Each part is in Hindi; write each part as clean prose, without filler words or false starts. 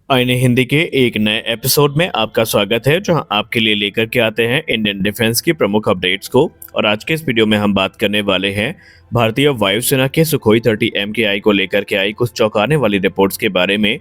आईने हिंदी के एक नए एपिसोड में आपका स्वागत है, जहां आपके लिए लेकर के आते हैं इंडियन डिफेंस की प्रमुख अपडेट्स को। और आज के इस वीडियो में हम बात करने वाले हैं भारतीय वायुसेना के सुखोई 30 MKI को लेकर के आई कुछ चौंकाने वाली रिपोर्ट्स के बारे में।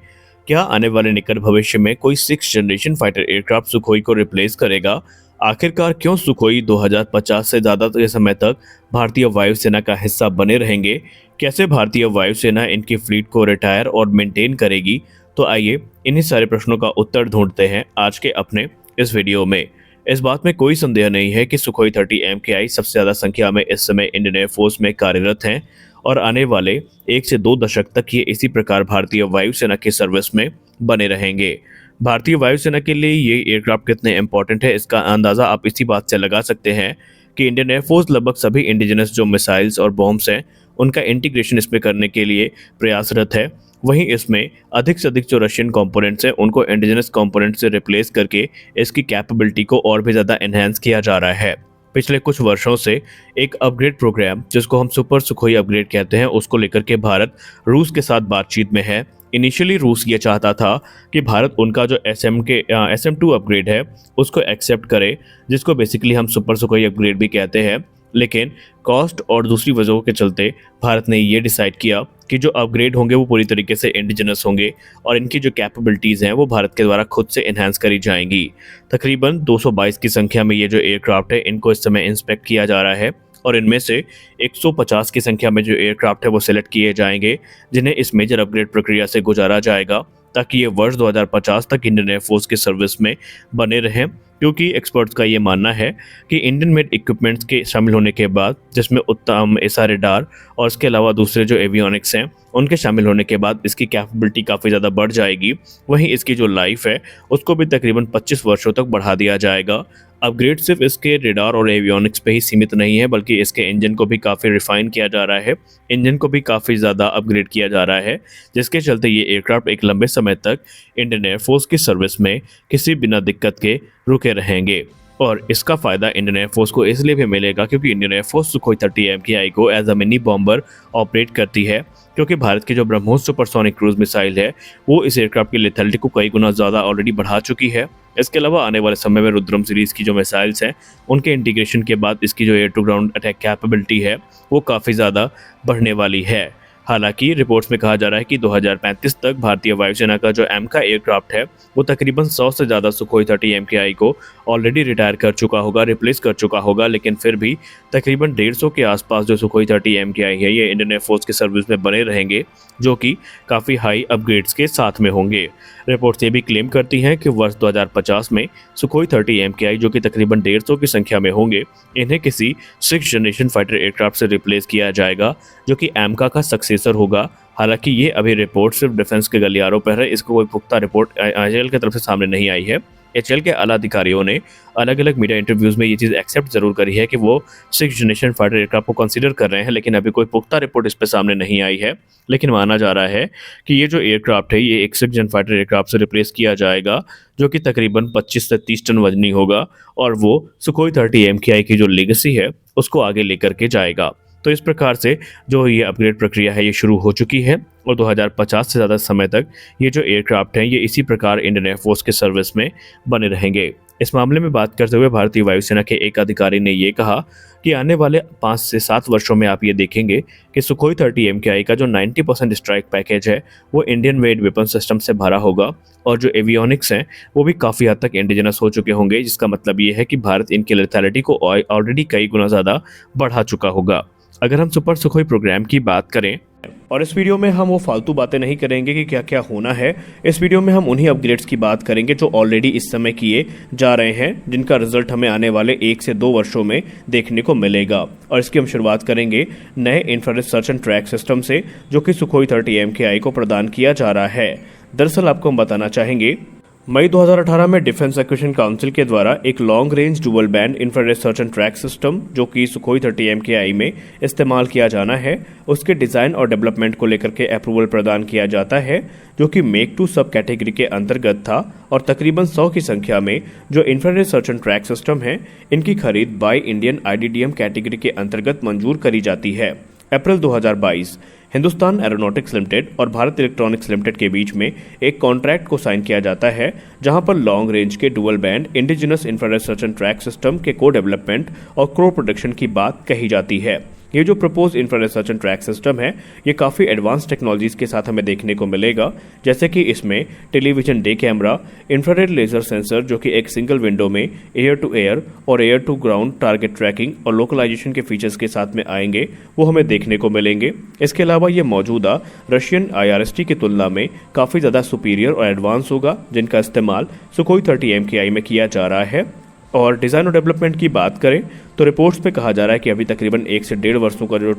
क्या आने वाले निकट भविष्य में कोई 6th generation fighter aircraft Sukhoi को रिप्लेस करेगा? आखिरकार क्यों सुखोई 2050 से ज़्यादा के समय तक भारतीय वायुसेना का हिस्सा बने रहेंगे? कैसे भारतीय वायुसेना इनकी फ्लीट को रिटायर और मेंटेन करेगी? तो आइए इन्हीं सारे प्रश्नों का उत्तर ढूंढते हैं आज के अपने इस वीडियो में। इस बात में कोई संदेह नहीं है कि सुखोई 30 MKI सबसे ज़्यादा संख्या में इस समय इंडियन एयरफोर्स में कार्यरत हैं और आने वाले 1 से 2 दशक तक ये इसी प्रकार भारतीय वायुसेना की सर्विस में बने रहेंगे। भारतीय वायुसेना के लिए ये एयरक्राफ्ट कितने इंपॉर्टेंट है, इसका अंदाज़ा आप इसी बात से लगा सकते हैं कि इंडियन एयरफोर्स लगभग सभी इंडिजिनस जो मिसाइल्स और बॉम्ब्स हैं उनका इंटीग्रेशन इसमें करने के लिए प्रयासरत है। वहीं इसमें अधिक से अधिक जो रशियन कंपोनेंट्स हैं उनको इंडिजिनस कंपोनेंट से रिप्लेस करके इसकी कैपेबिलिटी को और भी ज़्यादा एनहांस किया जा रहा है। पिछले कुछ वर्षों से एक अपग्रेड प्रोग्राम जिसको हम सुपर सुखोई अपग्रेड कहते हैं उसको लेकर के भारत रूस के साथ बातचीत में है। इनिशियली रूस ये चाहता था कि भारत उनका जो SM2 अपग्रेड है उसको एक्सेप्ट करे, जिसको बेसिकली हम सुपर सुखोई अपग्रेड भी कहते हैं। लेकिन कॉस्ट और दूसरी वजहों के चलते भारत ने ये डिसाइड किया कि जो अपग्रेड होंगे वो पूरी तरीके से इंडिजिनस होंगे और इनकी जो कैपेबिलिटीज़ हैं वो भारत के द्वारा खुद से इन्हांस करी जाएंगी। तकरीबन 222 की संख्या में ये जो एयरक्राफ्ट है इनको इस समय इंस्पेक्ट किया जा रहा है और इनमें से 150 की संख्या में जो एयरक्राफ्ट है वो सिलेक्ट किए जाएंगे, जिन्हें इस मेजर अपग्रेड प्रक्रिया से गुजारा जाएगा ताकि ये वर्ष 2050 तक इंडियन एयरफोर्स की सर्विस में बने रहें। क्योंकि एक्सपर्ट्स का ये मानना है कि इंडियन मेड इक्विपमेंट्स के शामिल होने के बाद, जिसमें उत्तम एसआर रेडार और इसके अलावा दूसरे जो एवियोनिक्स हैं उनके शामिल होने के बाद इसकी कैपेबिलिटी काफ़ी ज़्यादा बढ़ जाएगी। वहीं इसकी जो लाइफ है उसको भी तकरीबन 25 वर्षों तक बढ़ा दिया जाएगा। अपग्रेड सिर्फ इसके रेडार और एवियोनिक्स पे ही सीमित नहीं है, बल्कि इसके इंजन को भी काफ़ी रिफाइन किया जा रहा है, इंजन को भी काफ़ी ज़्यादा अपग्रेड किया जा रहा है, जिसके चलते ये एयरक्राफ्ट एक लंबे समय तक इंडियन एयरफोर्स की सर्विस में किसी बिना दिक्कत के रुके रहेंगे। और इसका फ़ायदा इंडियन एयरफोर्स को इसलिए भी मिलेगा क्योंकि इंडियन एयरफोर्स सुखोई 30 MKI को as a mini bomber operate करती है, क्योंकि भारत की जो ब्रह्मोस सुपरसोनिक क्रूज मिसाइल है वो इस एयरक्राफ्ट की लेथैलिटी को कई गुना ज़्यादा ऑलरेडी बढ़ा चुकी है। इसके अलावा आने वाले समय में रुद्रम सीरीज़ की जो मिसाइल्स हैं उनके इंटीग्रेशन के बाद इसकी जो air to ground attack capability है वो काफ़ी ज़्यादा बढ़ने वाली है। हालांकि रिपोर्ट्स में कहा जा रहा है कि 2035 तक भारतीय वायुसेना का जो एमका एयरक्राफ्ट है वो तकरीबन 100 से ज़्यादा सुखोई 30 MKI को ऑलरेडी रिटायर कर चुका होगा, रिप्लेस कर चुका होगा। लेकिन फिर भी तकरीबन 150 के आसपास जो सुखोई 30 MKI है ये इंडियन एयरफोर्स की सर्विस में बने रहेंगे, जो कि काफ़ी हाई अपग्रेड्स के साथ में होंगे। रिपोर्ट्स ये भी क्लेम करती हैं कि वर्ष 2050 में सुखोई 30 MKI जो कि तकरीबन 150 की संख्या में होंगे, इन्हें किसी 6th जनरेशन फाइटर एयरक्राफ्ट से रिप्लेस किया जाएगा जो कि एमका का सक्सेसर होगा। हालांकि ये अभी रिपोर्ट सिर्फ डिफेंस के गलियारों पर है, इसको कोई पुख्ता रिपोर्ट एचएएल की तरफ से सामने नहीं आई है। एचएएल के आला अधिकारियों ने अलग अलग मीडिया इंटरव्यूज़ में ये चीज़ एक्सेप्ट जरूर करी है कि वो 6th जनरेशन फाइटर एयरक्राफ्ट को कंसीडर कर रहे हैं, लेकिन अभी कोई पुख्ता रिपोर्ट इस पर सामने नहीं आई है। लेकिन माना जा रहा है कि ये जो एयरक्राफ्ट है ये एक 6th जन फाइटर एयरक्राफ्ट से रिप्लेस किया जाएगा जो कि तकरीबन 25 से 30 टन वजनी होगा और वो सुखोई 30 MKI की जो लेगेसी है उसको आगे लेकर के जाएगा। तो इस प्रकार से जो ये अपग्रेड प्रक्रिया है ये शुरू हो चुकी है और 2050 से ज़्यादा समय तक ये जो एयरक्राफ्ट हैं ये इसी प्रकार इंडियन एयरफोर्स के सर्विस में बने रहेंगे। इस मामले में बात करते हुए भारतीय वायुसेना के एक अधिकारी ने ये कहा कि आने वाले 5 से 7 वर्षों में आप ये देखेंगे कि सुखोई 30 MKI का जो 90% स्ट्राइक पैकेज है वो इंडियन मेड वेपन सिस्टम से भरा होगा और जो एवियोनिक्स हैं वो भी काफ़ी हद तक इंडिजिनस हो चुके होंगे, जिसका मतलब ये है कि भारत इनकी लेथैलिटी को ऑलरेडी कई गुना ज़्यादा बढ़ा चुका होगा। अगर हम सुपर सुखोई प्रोग्राम की बात करें, और इस वीडियो में हम वो फालतू बातें नहीं करेंगे कि क्या क्या होना है, इस वीडियो में हम उन्हीं अपग्रेड्स की बात करेंगे जो ऑलरेडी इस समय किए जा रहे हैं, जिनका रिजल्ट हमें आने वाले 1 से 2 वर्षों में देखने को मिलेगा। और इसकी हम शुरुआत करेंगे नए infrared search and track system से जो कि सुखोई 30 MKI को प्रदान किया जा रहा है। दरअसल आपको हम बताना चाहेंगे, मई 2018 में डिफेंस एक्विजिशन काउंसिल के द्वारा एक long range dual band infrared search and track system जो कि सुखोई 30 MKI में इस्तेमाल किया जाना है, उसके डिज़ाइन और डेवलपमेंट को लेकर के अप्रूवल प्रदान किया जाता है, जो कि मेक 2 सब कैटेगरी के अंतर्गत था। और तकरीबन 100 की संख्या में जो infrared search and track system है इनकी खरीद बाय इंडियन IDDM कैटेगरी के अंतर्गत मंजूर करी जाती है। अप्रैल 2022 हिंदुस्तान एरोनॉटिक्स लिमिटेड और भारत इलेक्ट्रॉनिक्स लिमिटेड के बीच में एक कॉन्ट्रैक्ट को साइन किया जाता है, जहां पर लॉन्ग रेंज के dual band indigenous infrared search and track system के को डेवलपमेंट और क्रो प्रोडक्शन की बात कही जाती है। ये जो propose infrared search and track system है, ये काफ़ी एडवांस टेक्नोलॉजीज के साथ हमें देखने को मिलेगा, जैसे कि इसमें television day camera, infrared laser sensor जो कि एक सिंगल विंडो में एयर टू एयर और air to ground target tracking और लोकलाइजेशन के फीचर्स के साथ में आएंगे, वो हमें देखने को मिलेंगे। इसके अलावा ये मौजूदा रशियन IRST की तुलना में काफ़ी ज़्यादा सुपीरियर और एडवांस होगा, जिनका इस्तेमाल सुखोई 30 MKI में किया जा रहा है। और डिज़ाइन और डेवलपमेंट की बात करें तो रिपोर्ट्स में कहा जा रहा है कि अभी तकरीबन 1 से 1.5 वर्षों का जो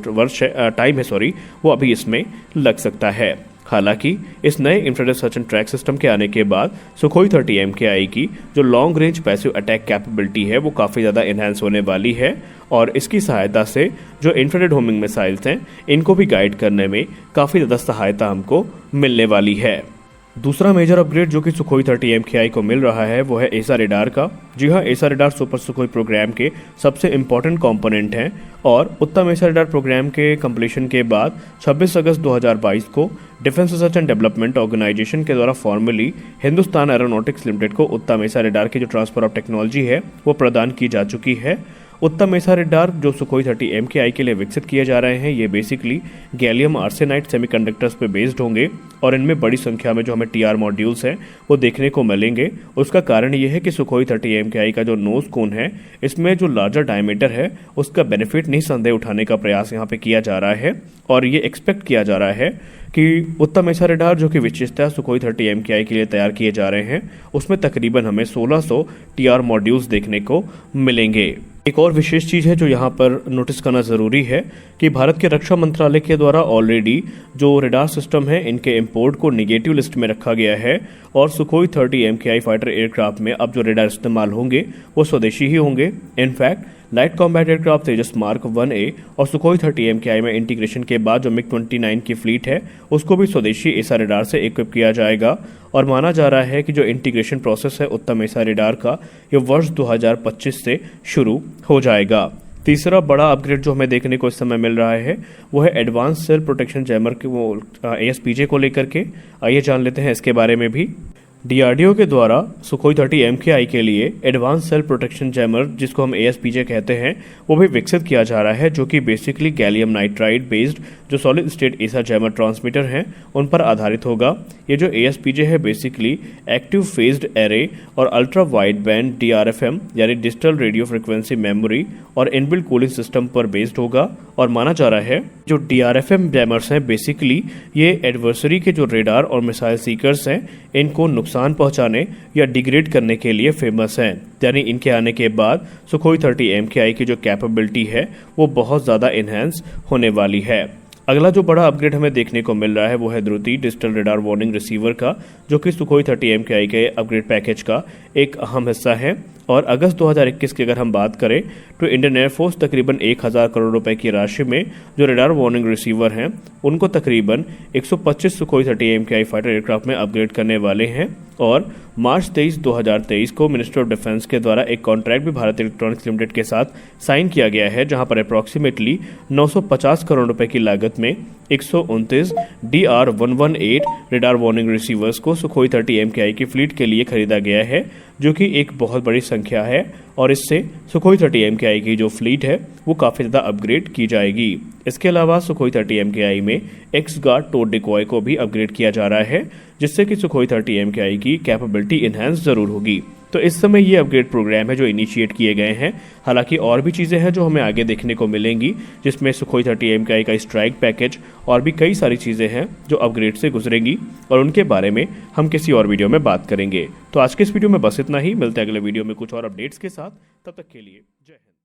टाइम है वो अभी इसमें लग सकता है। हालांकि इस नए infrared search and track system के आने के बाद सुखोई 30 MKI की जो long range passive attack capability है वो काफ़ी ज़्यादा इन्हांस होने वाली है, और इसकी सहायता से जो इंफ्रारेड होमिंग मिसाइल्स हैं इनको भी गाइड करने में काफ़ी ज़्यादा सहायता हमको मिलने वाली है। दूसरा मेजर अपग्रेड जो कि सुखोई 30 MKI को मिल रहा है वो है एसा रेडार का। जी हाँ, एसा रेडार सुपर सुखोई प्रोग्राम के सबसे इम्पॉर्टेंट कंपोनेंट हैं, और उत्तम एसा रेडार प्रोग्राम के कंप्लीशन के बाद 26 अगस्त 2022 को defence research and development organisation के द्वारा फॉर्मली हिंदुस्तान एरोनॉटिक्स लिमिटेड को उत्तम एसा रेडार की जो ट्रांसफर ऑफ टेक्नोलॉजी है वो प्रदान की जा चुकी है। उत्तम एसा रेडार जो सुखोई 30 MKI के लिए विकसित किए जा रहे हैं, ये बेसिकली गैलियम आर्सेनाइड सेमीकंडक्टर्स पे बेस्ड होंगे, और इनमें बड़ी संख्या में जो हमें TR मॉड्यूल्स हैं वो देखने को मिलेंगे। उसका कारण ये है कि सुखोई 30 MKI का जो नोज कोन है, इसमें जो लार्जर डायमीटर है उसका बेनिफिट निसंदेह उठाने का प्रयास यहाँ पे किया जा रहा है, और ये एक्सपेक्ट किया जा रहा है कि उत्तम एसा रेडार जो कि विशेषतः सुखोई 30 MKI के लिए तैयार किए जा रहे हैं, उसमें तकरीबन हमें 1600 TR मॉड्यूल्स देखने को मिलेंगे। एक और विशेष चीज़ है जो यहाँ पर नोटिस करना ज़रूरी है कि भारत के रक्षा मंत्रालय के द्वारा ऑलरेडी जो रेडार सिस्टम है इनके इंपोर्ट को नेगेटिव लिस्ट में रखा गया है, और सुखोई 30 MKI फाइटर एयरक्राफ्ट में अब जो रेडार इस्तेमाल होंगे वो स्वदेशी ही होंगे। इनफैक्ट लाइट कॉम्बैट एयरक्राफ्ट तेजस मार्क 1A और सुखोई 30 MKI में इंटीग्रेशन के बाद जो MiG-29 की फ्लीट है उसको भी स्वदेशी एसा रेडार से इक्विप किया जाएगा, और माना जा रहा है कि जो इंटीग्रेशन प्रोसेस है उत्तम एसा रेडार का ये वर्ष 2025 से शुरू हो जाएगा। तीसरा बड़ा अपग्रेड जो हमें देखने को इस समय मिल रहा है वो है एडवांस सेल प्रोटेक्शन जैमर के वो ASPJ को लेकर के। आइए जान लेते हैं इसके बारे में भी। DRDO के द्वारा सुखोई 30 MKI के लिए एडवांस सेल प्रोटेक्शन जैमर जिसको हम ASPJ कहते हैं वो भी विकसित किया जा रहा है, जो कि बेसिकली गैलियम नाइट्राइड बेस्ड जो सॉलिड स्टेट एसा जैमर ट्रांसमीटर हैं उन पर आधारित होगा। ये जो ASPJ है बेसिकली एक्टिव फेज्ड एरे और अल्ट्रा वाइड बैंड DRFM यानी डिजिटल रेडियो फ्रिक्वेंसी मेमोरी और इनबिल्ट कूलिंग सिस्टम पर बेस्ड होगा, और माना जा रहा है जो DRFM जैमर्स हैं बेसिकली ये एडवर्सरी के जो रेडार और मिसाइल सीकर्स हैं इनको नुकसान पहुंचाने या डिग्रेड करने के लिए फेमस हैं। यानी इनके आने के बाद सुखोई 30 MKI की जो कैपेबिलिटी है वो बहुत ज़्यादा इन्हांस होने वाली है। अगला जो बड़ा अपग्रेड हमें देखने को मिल रहा है वो है द्रुति डिजिटल रेडार वार्निंग रिसीवर का, जो कि सुखोई 30 MKI के अपग्रेड पैकेज का एक अहम हिस्सा है। और अगस्त 2021 की अगर हम बात करें तो इंडियन एयरफोर्स तकरीबन 1000 करोड़ रुपए की राशि में जो रेडार वार्निंग रिसीवर हैं उनको तकरीबन 125 सुखोई 30 MKI फाइटर एयरक्राफ्ट में अपग्रेड करने वाले हैं। और मार्च 23, 2023 को मिनिस्ट्री ऑफ डिफेंस के द्वारा एक कॉन्ट्रैक्ट भी भारत इलेक्ट्रॉनिक्स लिमिटेड के साथ साइन किया गया है, जहां पर अप्रॉक्सीमेटली 950 करोड़ रुपए की लागत में 129 DR118 रेडार वार्निंग रिसीवर्स को सुखोई 30 MKI की फ्लीट के लिए खरीदा गया है, जो कि एक बहुत बड़ी संख्या है, और इससे सुखोई 30 MKI की जो फ्लीट है वो काफ़ी ज़्यादा अपग्रेड की जाएगी। इसके अलावा सुखोई 30 MKI में एक्स गार्ड टोड डिकॉय को भी अपग्रेड किया जा रहा है, जिससे कि सुखोई 30 MKI की कैपेबिलिटी इन्हांस ज़रूर होगी। तो इस समय ये अपग्रेड प्रोग्राम है जो इनिशिएट किए गए हैं। हालांकि और भी चीज़ें हैं जो हमें आगे देखने को मिलेंगी, जिसमें सुखोई 30 MKI का स्ट्राइक पैकेज और भी कई सारी चीज़ें हैं जो अपग्रेड से गुजरेंगी, और उनके बारे में हम किसी और वीडियो में बात करेंगे। तो आज के इस वीडियो में बस इतना ही। मिलते हैं अगले वीडियो में कुछ और अपडेट्स के साथ। तब तक के लिए जय हिंद।